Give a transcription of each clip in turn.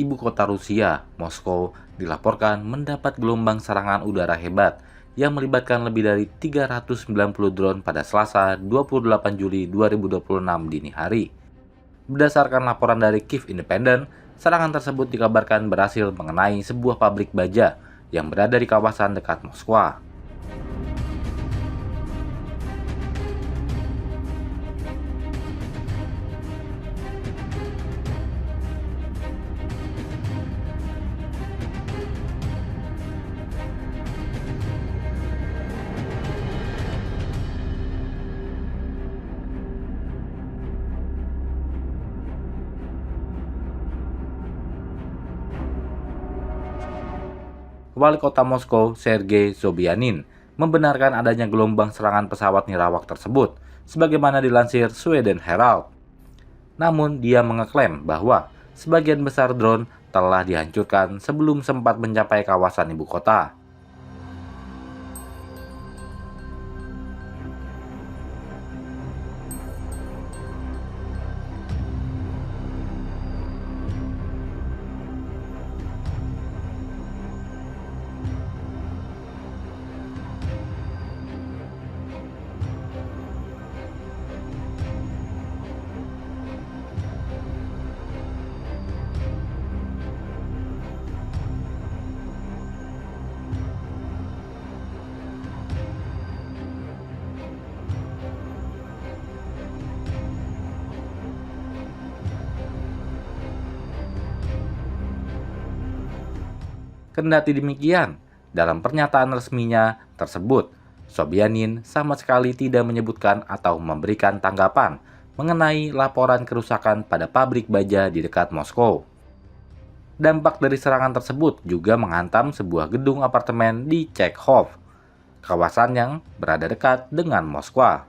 ibu kota Rusia, Moskow, dilaporkan mendapat gelombang serangan udara hebat yang melibatkan lebih dari 390 drone pada Selasa 28 Juli 2026 dini hari. Berdasarkan laporan dari Kiev Independent, serangan tersebut dikabarkan berhasil mengenai sebuah pabrik baja yang berada di kawasan dekat Moskwa. Wali kota Moskow, Sergei Sobyanin, membenarkan adanya gelombang serangan pesawat nirawak tersebut, sebagaimana dilansir Sweden Herald. Namun, dia mengeklaim bahwa sebagian besar drone telah dihancurkan sebelum sempat mencapai kawasan ibu kota. Kendati demikian, dalam pernyataan resminya tersebut, Sobyanin sama sekali tidak menyebutkan atau memberikan tanggapan mengenai laporan kerusakan pada pabrik baja di dekat Moskow. Dampak dari serangan tersebut juga menghantam sebuah gedung apartemen di Chekhov, kawasan yang berada dekat dengan Moskwa.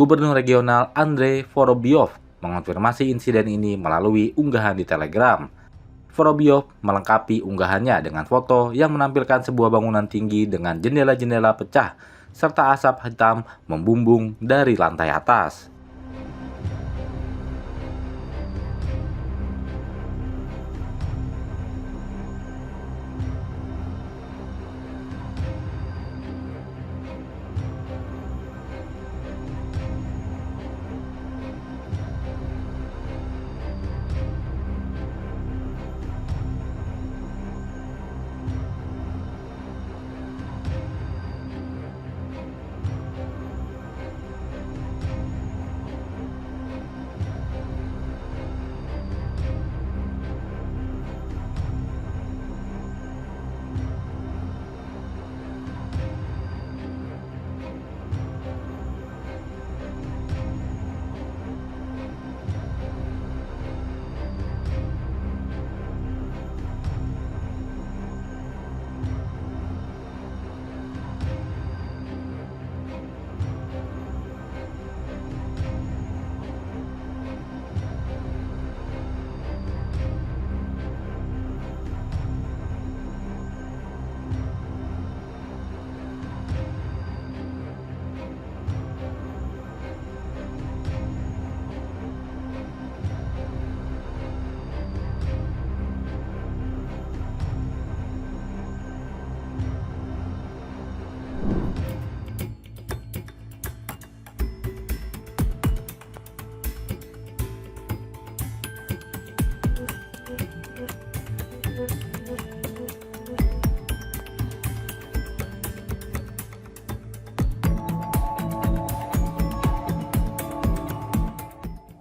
Gubernur regional Andrei Vorobyov mengonfirmasi insiden ini melalui unggahan di Telegram. Vorobyov melengkapi unggahannya dengan foto yang menampilkan sebuah bangunan tinggi dengan jendela-jendela pecah serta asap hitam membumbung dari lantai atas.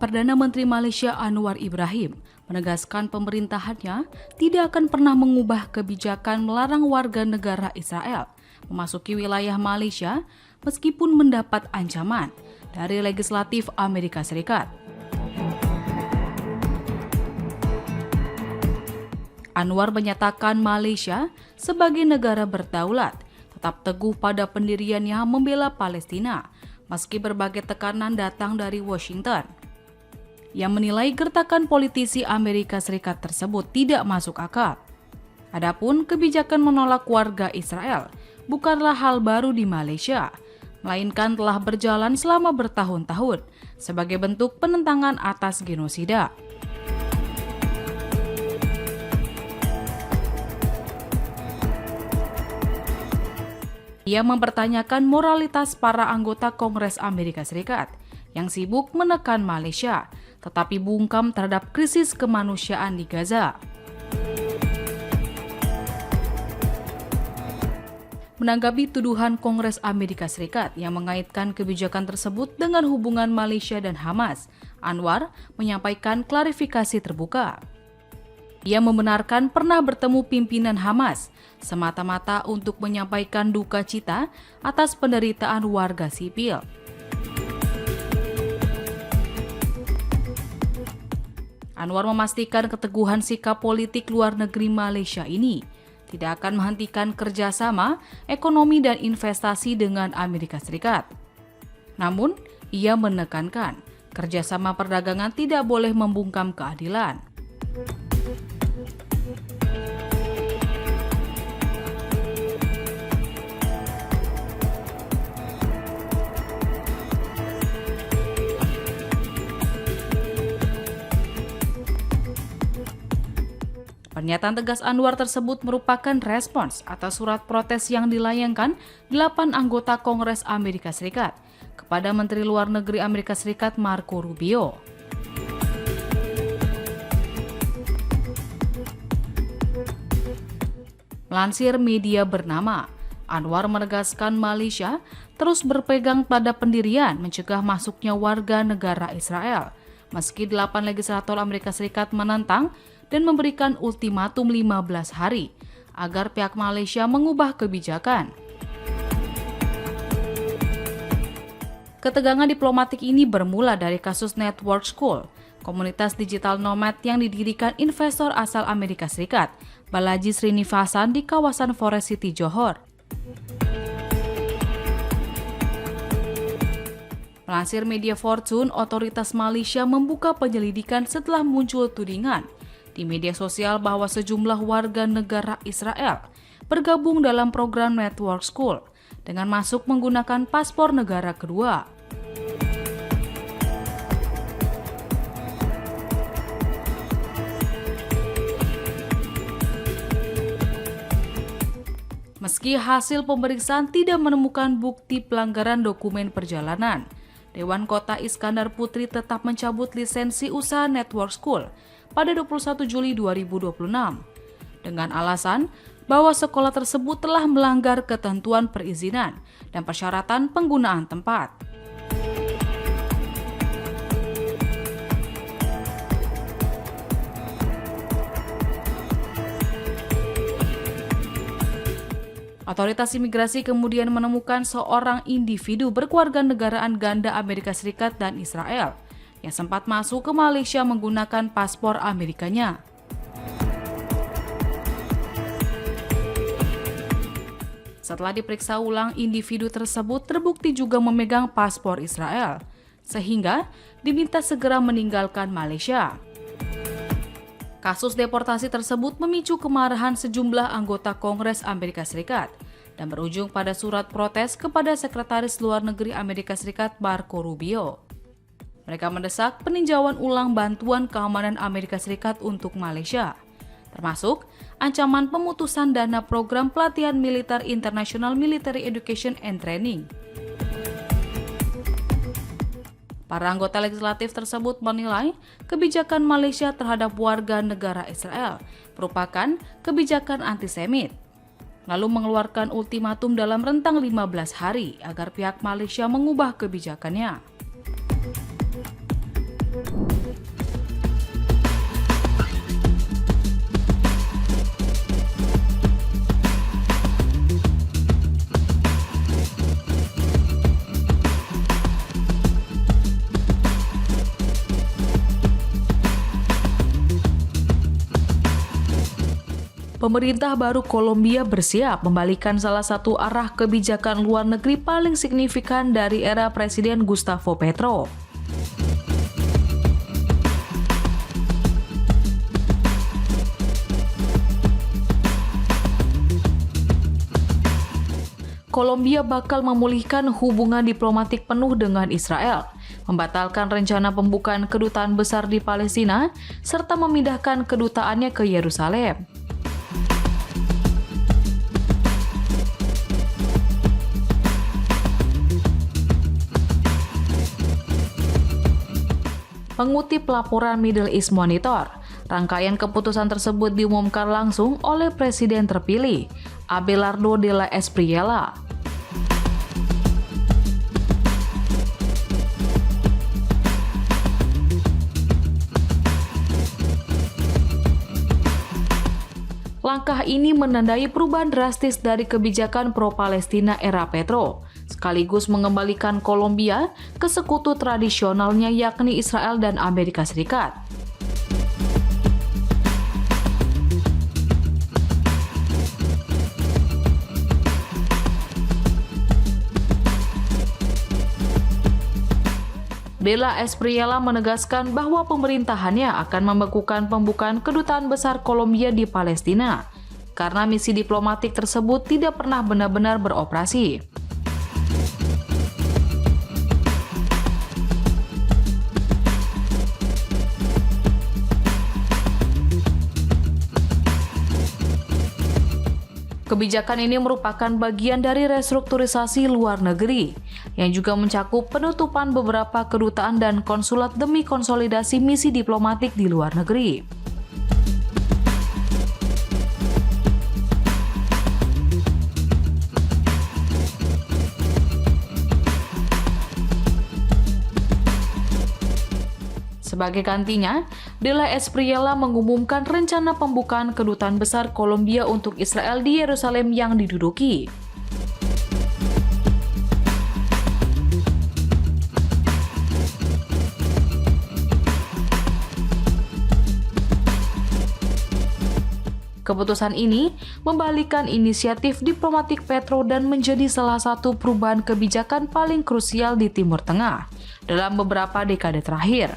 Perdana Menteri Malaysia Anwar Ibrahim menegaskan pemerintahannya tidak akan pernah mengubah kebijakan melarang warga negara Israel memasuki wilayah Malaysia meskipun mendapat ancaman dari legislatif Amerika Serikat. Anwar menyatakan Malaysia sebagai negara berdaulat tetap teguh pada pendiriannya membela Palestina meski berbagai tekanan datang dari Washington. Ia menilai gertakan politisi Amerika Serikat tersebut tidak masuk akal. Adapun kebijakan menolak warga Israel bukanlah hal baru di Malaysia, melainkan telah berjalan selama bertahun-tahun sebagai bentuk penentangan atas genosida. Ia mempertanyakan moralitas para anggota Kongres Amerika Serikat yang sibuk menekan Malaysia, tetapi bungkam terhadap krisis kemanusiaan di Gaza. Menanggapi tuduhan Kongres Amerika Serikat yang mengaitkan kebijakan tersebut dengan hubungan Malaysia dan Hamas, Anwar menyampaikan klarifikasi terbuka. Ia membenarkan pernah bertemu pimpinan Hamas semata-mata untuk menyampaikan duka cita atas penderitaan warga sipil. Anwar memastikan keteguhan sikap politik luar negeri Malaysia ini tidak akan menghentikan kerjasama ekonomi dan investasi dengan Amerika Serikat. Namun, ia menekankan kerjasama perdagangan tidak boleh membungkam keadilan. Pernyataan tegas Anwar tersebut merupakan respons atas surat protes yang dilayangkan 8 anggota Kongres Amerika Serikat kepada Menteri Luar Negeri Amerika Serikat Marco Rubio. Melansir media bernama, Anwar menegaskan Malaysia terus berpegang pada pendirian mencegah masuknya warga negara Israel, meski 8 legislator Amerika Serikat menentang dan memberikan ultimatum 15 hari agar pihak Malaysia mengubah kebijakan. Ketegangan diplomatik ini bermula dari kasus Network School, komunitas digital nomad yang didirikan investor asal Amerika Serikat, Balaji Srinivasan di kawasan Forest City, Johor. Melansir media Fortune, otoritas Malaysia membuka penyelidikan setelah muncul tudingan di media sosial bahwa sejumlah warga negara Israel bergabung dalam program Network School dengan masuk menggunakan paspor negara kedua. Meski hasil pemeriksaan tidak menemukan bukti pelanggaran dokumen perjalanan, Dewan Kota Iskandar Putri tetap mencabut lisensi usaha Network School pada 21 Juli 2026 dengan alasan bahwa sekolah tersebut telah melanggar ketentuan perizinan dan persyaratan penggunaan tempat. Otoritas imigrasi kemudian menemukan seorang individu berkewarganegaraan ganda Amerika Serikat dan Israel yang sempat masuk ke Malaysia menggunakan paspor Amerikanya. Setelah diperiksa ulang, individu tersebut terbukti juga memegang paspor Israel, sehingga diminta segera meninggalkan Malaysia. Kasus deportasi tersebut memicu kemarahan sejumlah anggota Kongres Amerika Serikat dan berujung pada surat protes kepada Sekretaris Luar Negeri Amerika Serikat Marco Rubio. Mereka mendesak peninjauan ulang bantuan keamanan Amerika Serikat untuk Malaysia, termasuk ancaman pemutusan dana program pelatihan militer International Military Education and Training. Para anggota legislatif tersebut menilai kebijakan Malaysia terhadap warga negara Israel merupakan kebijakan antisemit, lalu mengeluarkan ultimatum dalam rentang 15 hari agar pihak Malaysia mengubah kebijakannya. Pemerintah baru Kolombia bersiap membalikan salah satu arah kebijakan luar negeri paling signifikan dari era Presiden Gustavo Petro. Kolombia bakal memulihkan hubungan diplomatik penuh dengan Israel, membatalkan rencana pembukaan kedutaan besar di Palestina, serta memindahkan kedutaannya ke Yerusalem. Mengutip laporan Middle East Monitor, rangkaian keputusan tersebut diumumkan langsung oleh Presiden terpilih, Abelardo de la Espriella. Langkah ini menandai perubahan drastis dari kebijakan pro-Palestina era Petro, sekaligus mengembalikan Kolombia ke sekutu tradisionalnya yakni Israel dan Amerika Serikat. De la Espriella menegaskan bahwa pemerintahannya akan membekukan pembukaan kedutaan besar Kolombia di Palestina karena misi diplomatik tersebut tidak pernah benar-benar beroperasi. Kebijakan ini merupakan bagian dari restrukturisasi luar negeri, yang juga mencakup penutupan beberapa kedutaan dan konsulat demi konsolidasi misi diplomatik di luar negeri. Sebagai gantinya, De la Espriella mengumumkan rencana pembukaan kedutaan besar Kolombia untuk Israel di Yerusalem yang diduduki. Keputusan ini membalikkan inisiatif diplomatik Petro dan menjadi salah satu perubahan kebijakan paling krusial di Timur Tengah dalam beberapa dekade terakhir.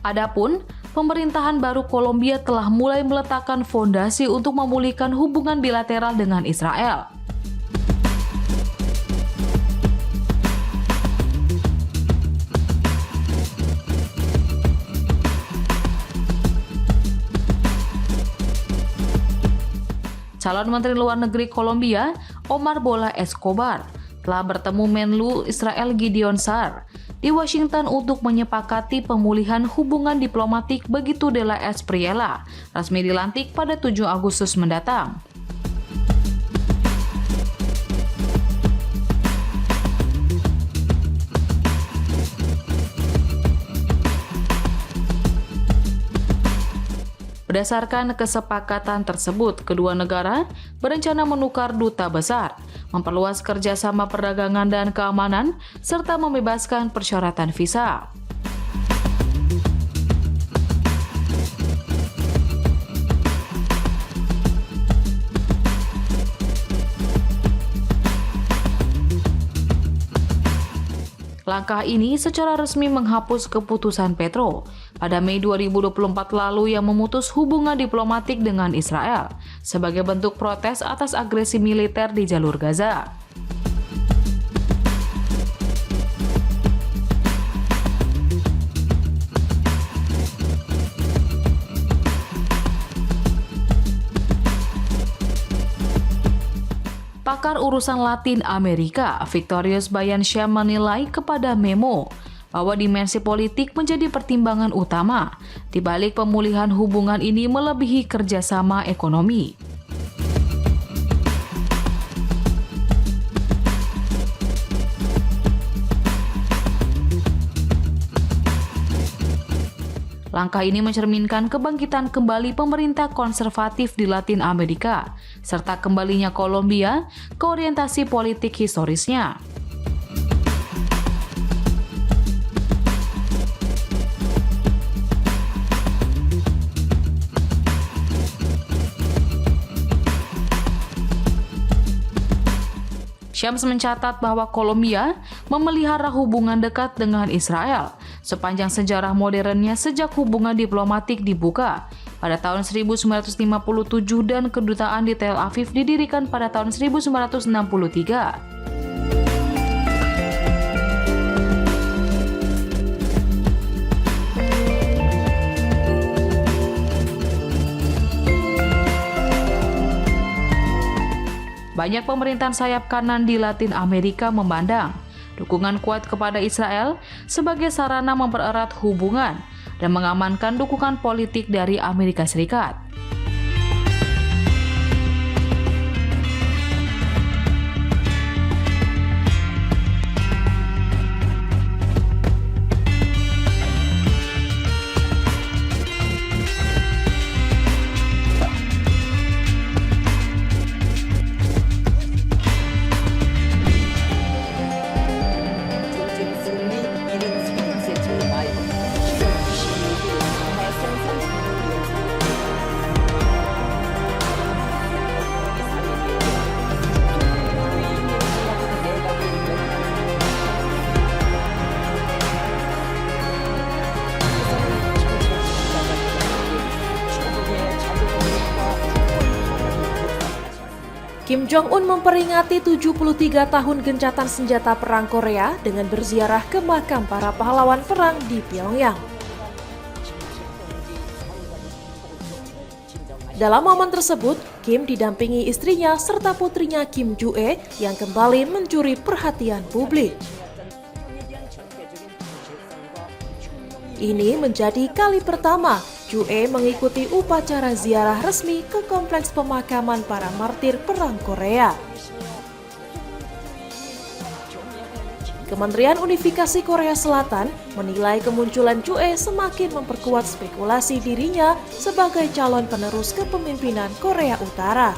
Adapun pemerintahan baru Kolombia telah mulai meletakkan fondasi untuk memulihkan hubungan bilateral dengan Israel. Calon Menteri Luar Negeri Kolombia, Omar Bola Escobar, telah bertemu Menlu Israel Gideon Sa'ar di Washington untuk menyepakati pemulihan hubungan diplomatik begitu De la Espriella resmi dilantik pada 7 Agustus mendatang. Berdasarkan kesepakatan tersebut, kedua negara berencana menukar duta besar, memperluas kerjasama perdagangan dan keamanan, serta membebaskan persyaratan visa. Langkah ini secara resmi menghapus keputusan Petro pada Mei 2024 lalu yang memutus hubungan diplomatik dengan Israel sebagai bentuk protes atas agresi militer di jalur Gaza. Pakar urusan Latin Amerika, Victorious Bayansyah menilai kepada Memo bahwa dimensi politik menjadi pertimbangan utama di balik pemulihan hubungan ini melebihi kerjasama ekonomi. Langkah ini mencerminkan kebangkitan kembali pemerintah konservatif di Latin Amerika, serta kembalinya Kolombia ke orientasi politik historisnya. Syams mencatat bahwa Kolombia memelihara hubungan dekat dengan Israel sepanjang sejarah modernnya sejak hubungan diplomatik dibuka pada tahun 1957 dan kedutaan di Tel Aviv didirikan pada tahun 1963. Banyak pemerintahan sayap kanan di Latin Amerika memandang dukungan kuat kepada Israel sebagai sarana mempererat hubungan dan mengamankan dukungan politik dari Amerika Serikat. Kim Jong-un memperingati 73 tahun gencatan senjata perang Korea dengan berziarah ke makam para pahlawan perang di Pyongyang. Dalam momen tersebut, Kim didampingi istrinya serta putrinya Kim Ju-e yang kembali mencuri perhatian publik. Ini menjadi kali pertama Ju-e mengikuti upacara ziarah resmi ke kompleks pemakaman para martir perang Korea. Kementerian Unifikasi Korea Selatan menilai kemunculan Ju-e semakin memperkuat spekulasi dirinya sebagai calon penerus kepemimpinan Korea Utara.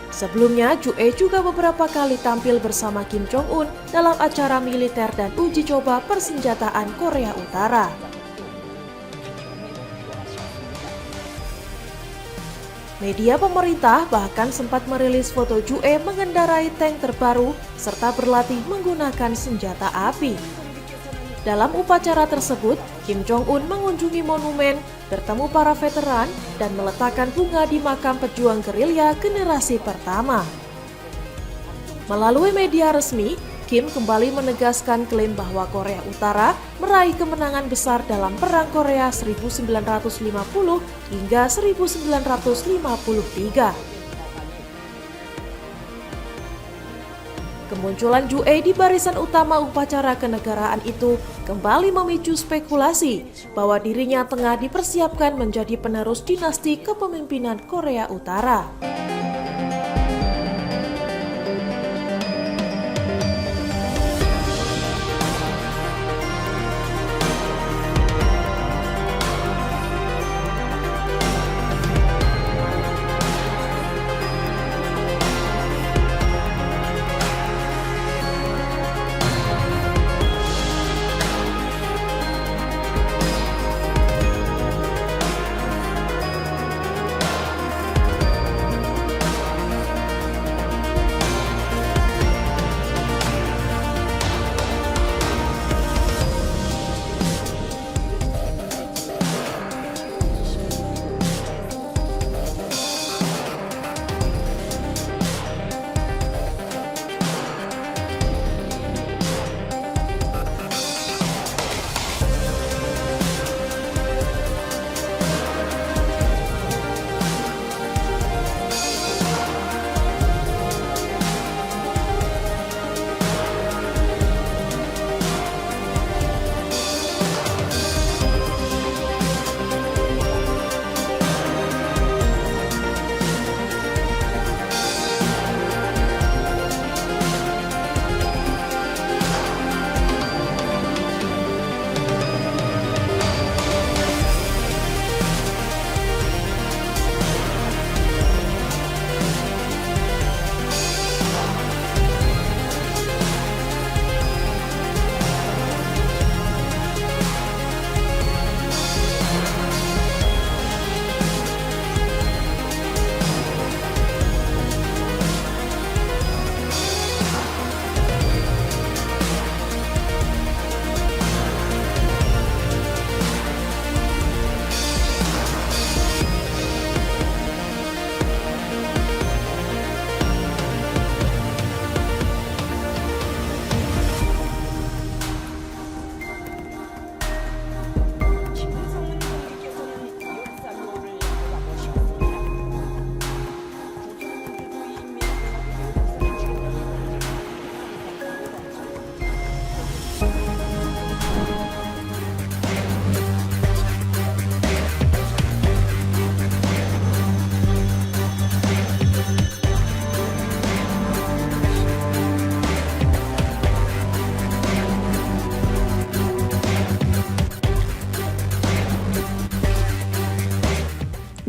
Sebelumnya, Ju-e juga beberapa kali tampil bersama Kim Jong-un dalam acara militer dan uji coba persenjataan Korea Utara. Media pemerintah bahkan sempat merilis foto Ju-e mengendarai tank terbaru serta berlatih menggunakan senjata api. Dalam upacara tersebut, Kim Jong-un mengunjungi monumen, bertemu para veteran, dan meletakkan bunga di makam pejuang gerilya generasi pertama. Melalui media resmi, Kim kembali menegaskan klaim bahwa Korea Utara meraih kemenangan besar dalam Perang Korea 1950 hingga 1953. Kemunculan Ju-e di barisan utama upacara kenegaraan itu kembali memicu spekulasi bahwa dirinya tengah dipersiapkan menjadi penerus dinasti kepemimpinan Korea Utara.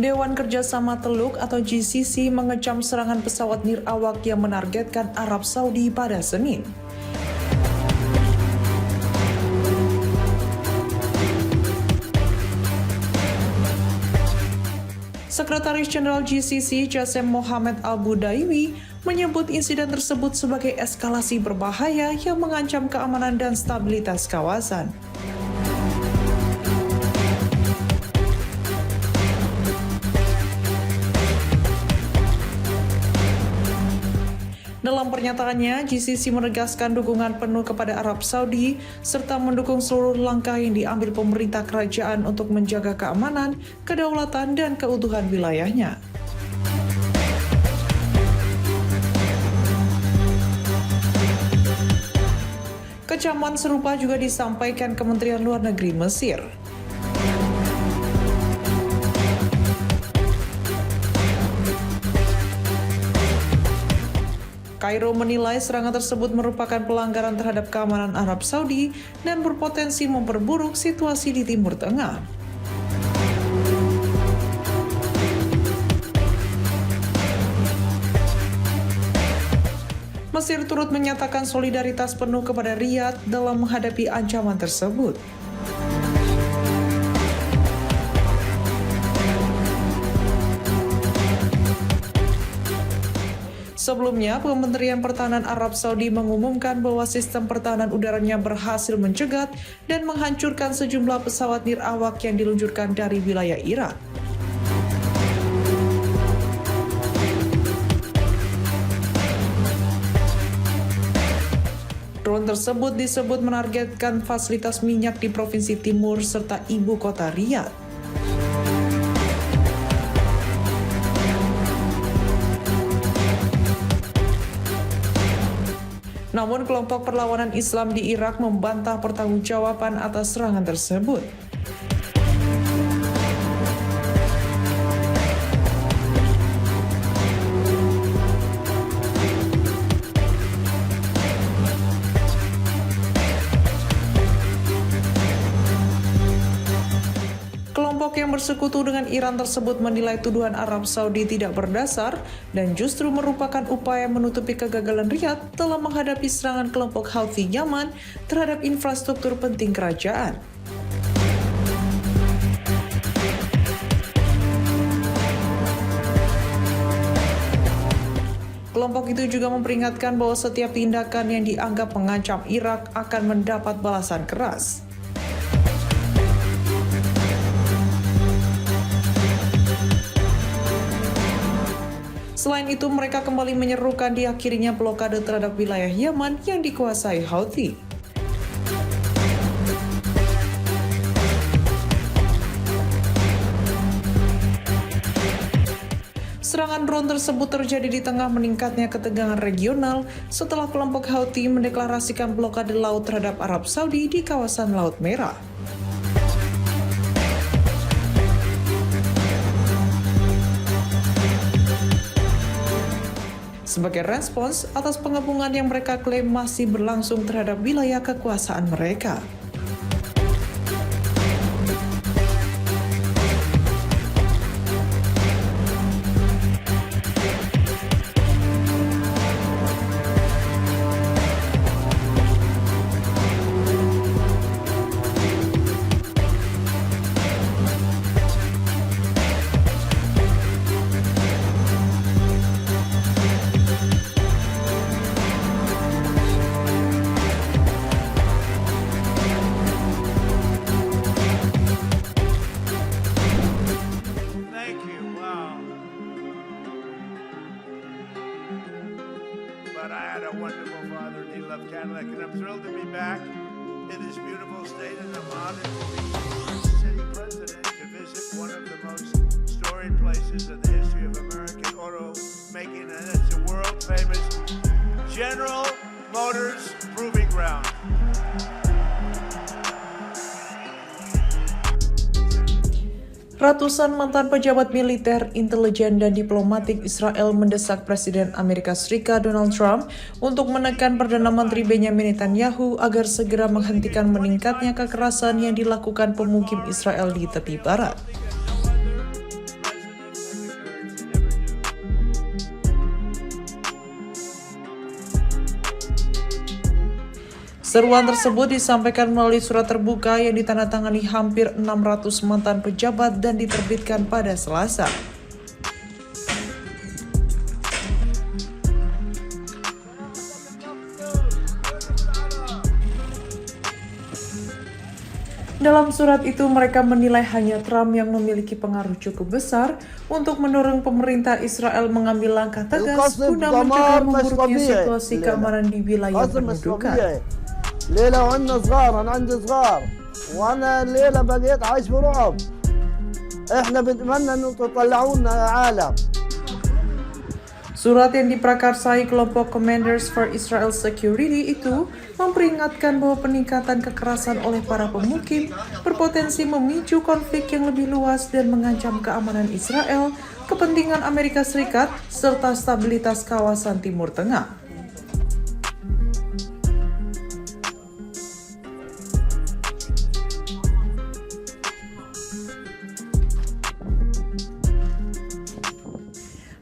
Dewan Kerjasama Teluk atau GCC mengecam serangan pesawat nirawak yang menargetkan Arab Saudi pada Senin. Sekretaris Jenderal GCC Jasem Mohammed Al-Budaiwi menyebut insiden tersebut sebagai eskalasi berbahaya yang mengancam keamanan dan stabilitas kawasan. Dalam pernyataannya, GCC menegaskan dukungan penuh kepada Arab Saudi serta mendukung seluruh langkah yang diambil pemerintah kerajaan untuk menjaga keamanan, kedaulatan, dan keutuhan wilayahnya. Kecaman serupa juga disampaikan Kementerian Luar Negeri Mesir. Kairo menilai serangan tersebut merupakan pelanggaran terhadap keamanan Arab Saudi dan berpotensi memperburuk situasi di Timur Tengah. Mesir turut menyatakan solidaritas penuh kepada Riyadh dalam menghadapi ancaman tersebut. Sebelumnya, Kementerian Pertahanan Arab Saudi mengumumkan bahwa sistem pertahanan udaranya berhasil mencegat dan menghancurkan sejumlah pesawat nirawak yang diluncurkan dari wilayah Irak. Drone tersebut disebut menargetkan fasilitas minyak di Provinsi Timur serta ibu kota Riyadh. Namun kelompok perlawanan Islam di Irak membantah pertanggungjawaban atas serangan tersebut. Kelompok yang bersekutu dengan Iran tersebut menilai tuduhan Arab Saudi tidak berdasar dan justru merupakan upaya menutupi kegagalan Riyadh dalam menghadapi serangan kelompok Houthi Yaman terhadap infrastruktur penting kerajaan. Kelompok itu juga memperingatkan bahwa setiap tindakan yang dianggap mengancam Irak akan mendapat balasan keras. Selain itu, mereka kembali menyerukan diakhirinya blokade terhadap wilayah Yaman yang dikuasai Houthi. Serangan drone tersebut terjadi di tengah meningkatnya ketegangan regional setelah kelompok Houthi mendeklarasikan blokade laut terhadap Arab Saudi di kawasan Laut Merah. Sebagai respons atas pengepungan yang mereka klaim masih berlangsung terhadap wilayah kekuasaan mereka. But I had a wonderful father, and he loved Cadillac, and I'm thrilled to be back in this beautiful state, and I'm honored to be city president to visit one of the most storied places in the history of American auto making, and it's a world-famous General Motors Proving Ground. Ratusan mantan pejabat militer, intelijen, dan diplomatik Israel mendesak Presiden Amerika Serikat Donald Trump untuk menekan Perdana Menteri Benjamin Netanyahu agar segera menghentikan meningkatnya kekerasan yang dilakukan pemukim Israel di tepi barat. Seruan tersebut disampaikan melalui surat terbuka yang ditandatangani hampir 600 mantan pejabat dan diterbitkan pada Selasa. Dalam surat itu, mereka menilai hanya Trump yang memiliki pengaruh cukup besar untuk mendorong pemerintah Israel mengambil langkah tegas guna mencegah memburuknya situasi keamanan di wilayah pendudukan. ليلة وعندنا صغار، أنا عندي صغار وأنا الليلة بقيت عايش في رعب. إحنا بنتمنى إنه تطلعونا عالم. Surat yang diprakarsai kelompok Commanders for Israel Security itu memperingatkan bahwa peningkatan kekerasan oleh para pemukim berpotensi memicu konflik yang lebih luas dan mengancam keamanan Israel, kepentingan Amerika Serikat, serta stabilitas kawasan Timur Tengah.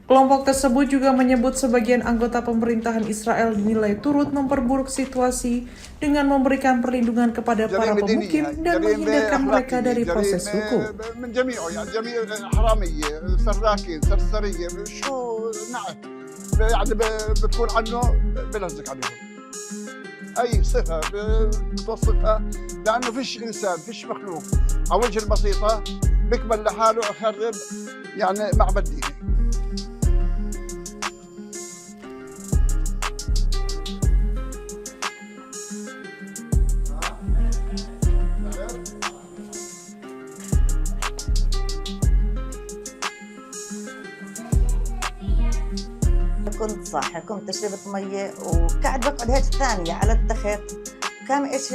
Kelompok tersebut juga menyebut sebagian anggota pemerintahan Israel dinilai turut memperburuk situasi dengan memberikan perlindungan kepada para pemukim dan menghindarkan mereka dari proses hukum. أي صفة بتوصفها لأنه فيش إنسان فيش مخلوق على وجه البسيطة بيقبل لحاله يخرب يعني معبد ديني. كنت صاحي، كنت شربت مية وقاعد بقعد هيك ثانية على التخت، كان إيش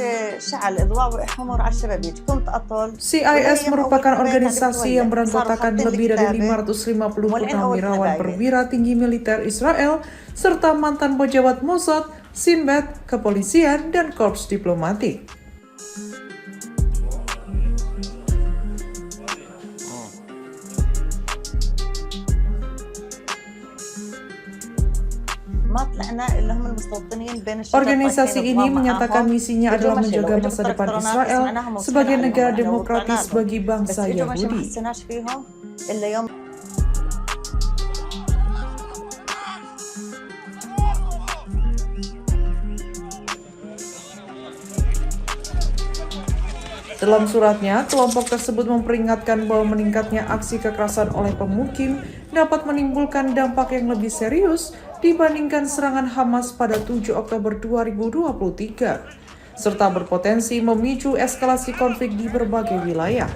شعل إضواء حمر على الشبابيك، كنت أطل. CIS merupakan organisasi yang beranggotakan lebih dari 550 purnawirawan perwira tinggi militer Israel serta mantan pejabat Mossad, Shin Bet, kepolisian, dan korps diplomatik. Organisasi ini menyatakan misinya adalah menjaga masa depan Israel sebagai negara demokratis bagi bangsa Yahudi. Dalam suratnya, kelompok tersebut memperingatkan bahwa meningkatnya aksi kekerasan oleh pemukim dapat menimbulkan dampak yang lebih serius dibandingkan serangan Hamas pada 7 Oktober 2023, serta berpotensi memicu eskalasi konflik di berbagai wilayah.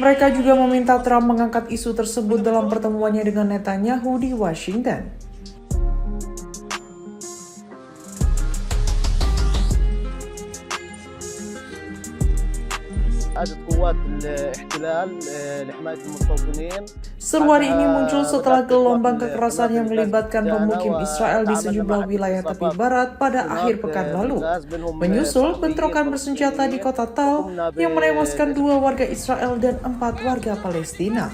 Mereka juga meminta Trump mengangkat isu tersebut dalam pertemuannya dengan Netanyahu di Washington. Seruan ini muncul setelah gelombang kekerasan yang melibatkan pemukim Israel di sejumlah wilayah tepi barat pada akhir pekan lalu, menyusul bentrokan bersenjata di kota Tal yang menewaskan 2 warga Israel dan 4 warga Palestina.